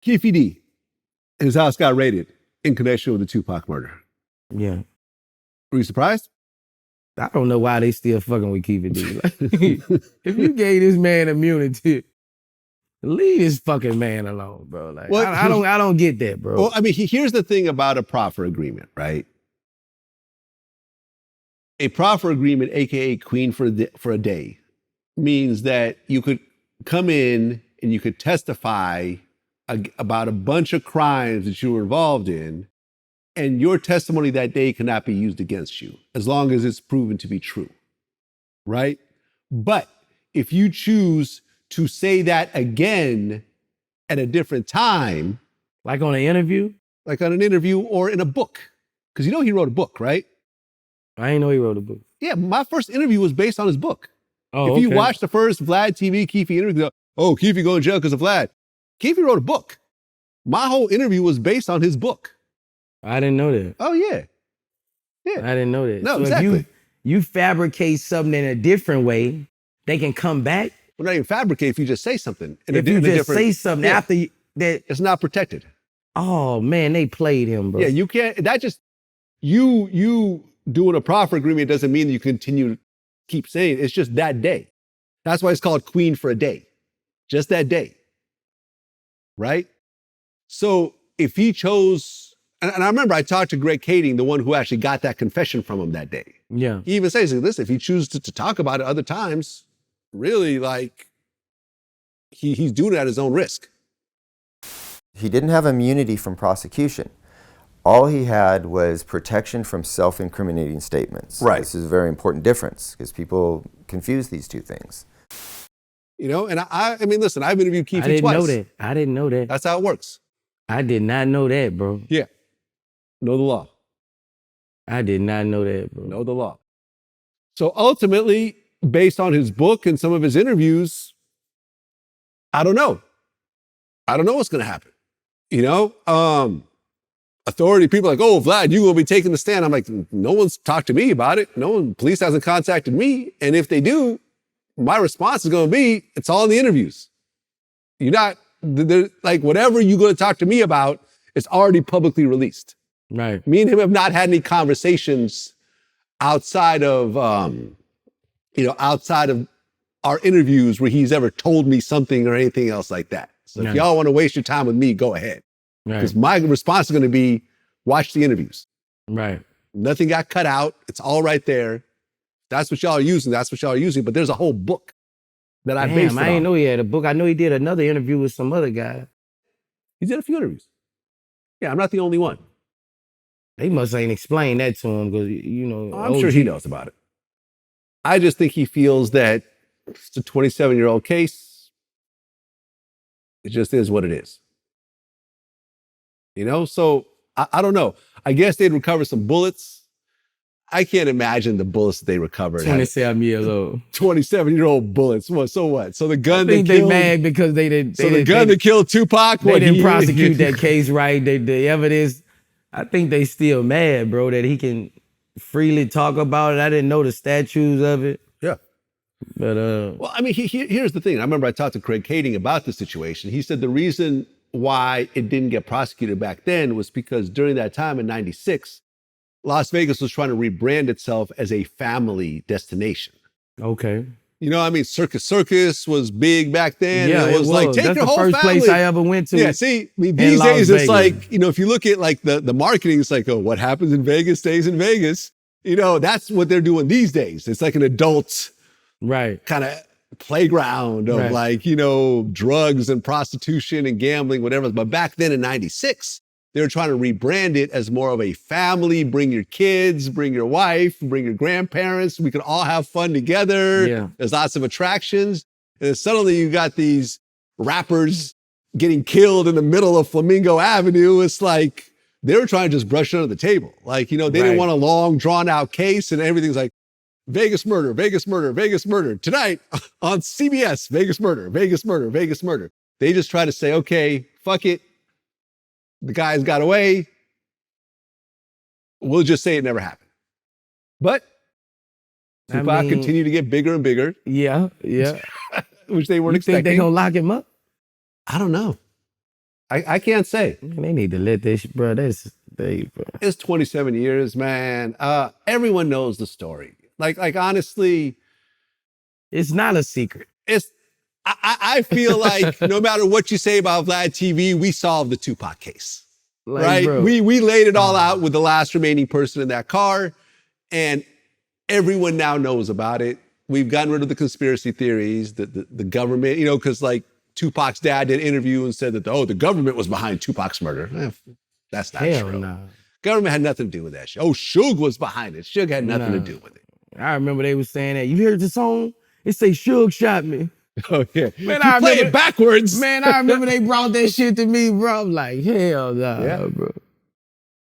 Keefe D, his house got raided in connection with the Tupac murder. Yeah. Were you surprised? I don't know why they still fucking with Keefe D. Like, if you gave this man immunity, leave this fucking man alone, bro. Like, Well, I don't get that, bro. Well, I mean, here's the thing about a proffer agreement, right? A proffer agreement, aka queen for a day, means that you could come in and you could testify about a bunch of crimes that you were involved in, and your testimony that day cannot be used against you as long as it's proven to be true, right? But if you choose to say that again at a different time, like on an interview? Like on an interview or in a book, because you know he wrote a book, right? I didn't know he wrote a book. Yeah, my first interview was based on his book. Oh, if you watch the first Vlad TV Keefe interview, you go, oh, Keefe going to jail because of Vlad. Keefe wrote a book. My whole interview was based on his book. I didn't know that. Oh, yeah. Yeah. I didn't know that. No, so exactly. If you fabricate something in a different way, they can come back. Well, not even fabricate if you just say something. If you just say something after that. It's not protected. Oh, man, they played him, bro. Yeah, you can't. That just, you doing a proffer agreement doesn't mean that you continue to keep saying it. It's just that day. That's why it's called queen for a day. Just that day. Right? So if he chose, and I remember I talked to Greg Kading, the one who actually got that confession from him that day. Yeah. He even says, listen, if he chooses to talk about it other times, really, like, he's doing it at his own risk. He didn't have immunity from prosecution. All he had was protection from self-incriminating statements. Right. This is a very important difference because people confuse these two things. You know, and I mean, listen, I've interviewed Keefe twice. I didn't know that. That's how it works. I did not know that, bro. Yeah. Know the law. I did not know that, bro. Know the law. So ultimately, based on his book and some of his interviews, I don't know. I don't know what's going to happen. You know, authority people are like, oh, Vlad, you will be taking the stand. I'm like, no one's talked to me about it. Police hasn't contacted me. And if they do, my response is going to be, it's all in the interviews. You're not, like, whatever you're going to talk to me about, it's already publicly released. Right. Me and him have not had any conversations outside of, outside of our interviews where he's ever told me something or anything else like that. So if y'all want to waste your time with me, go ahead. Because my response is going to be, watch the interviews. Right. Nothing got cut out. It's all right there. That's what y'all are using. That's what y'all are using. But there's a whole book that I based it on. I didn't know he had a book. I know he did another interview with some other guy. He did a few interviews. Yeah, I'm not the only one. They must ain't explained that to him because, you know. I'm sure he knows about it. I just think he feels that it's a 27-year-old case. It just is what it is. You know, so I don't know. I guess they'd recover some bullets. I can't imagine the bullets that they recovered. 27 years old. 27-year-old bullets. What? So what? So the gun I think they killed, mad because they didn't. So the gun that killed Tupac. They didn't prosecute that case right. The evidence. I think they still mad, bro, that he can freely talk about it. I didn't know the statutes of it. Yeah. But well, I mean, here's the thing. I remember I talked to Craig Kading about the situation. He said the reason why it didn't get prosecuted back then was because during that time in 96, Las Vegas was trying to rebrand itself as a family destination. Okay. You know, I mean, Circus was big back then. Yeah, it was like, take That's your whole family. That's the first place I ever went to. Yeah, see, I mean, these days it's like, you know, if you look at like the marketing, it's like, oh, what happens in Vegas stays in Vegas. You know, that's what they're doing these days. It's like an adult kind of playground of like, you know, drugs and prostitution and gambling, whatever. But back then in 96, they were trying to rebrand it as more of a family. Bring your kids, bring your wife, bring your grandparents. We could all have fun together. Yeah. There's lots of attractions. And then suddenly you got these rappers getting killed in the middle of Flamingo Avenue. It's like they were trying to just brush it under the table. Like, you know, they didn't want a long drawn out case and everything's like Vegas murder, Vegas murder, Vegas murder. Tonight on CBS, Vegas murder, Vegas murder, Vegas murder. They just try to say, okay, fuck it. The guys got away. We'll just say it never happened. But Tupac continued to get bigger and bigger. Yeah, yeah. Which they weren't you expecting. Think they gonna lock him up? I don't know. I can't say. Man, they need to let this, bro. Bro. It's 27 years, man. Everyone knows the story. Like honestly, It's not a secret. I feel like no matter what you say about Vlad TV, we solved the Tupac case. Like, right? bro. We laid it all out with the last remaining person in that car, and everyone now knows about it. We've gotten rid of the conspiracy theories, the government, you know, because like Tupac's dad did an interview and said that, the government was behind Tupac's murder. That's not Hell true. nah. Government had nothing to do with that shit. Oh, Suge was behind it. Suge had nothing to do with it. I remember they was saying that. You heard the song? It say Suge shot me. Oh, yeah. Man, I play it backwards. Man, I remember they brought that shit to me, bro. I'm like, hell nah, Yeah. bro.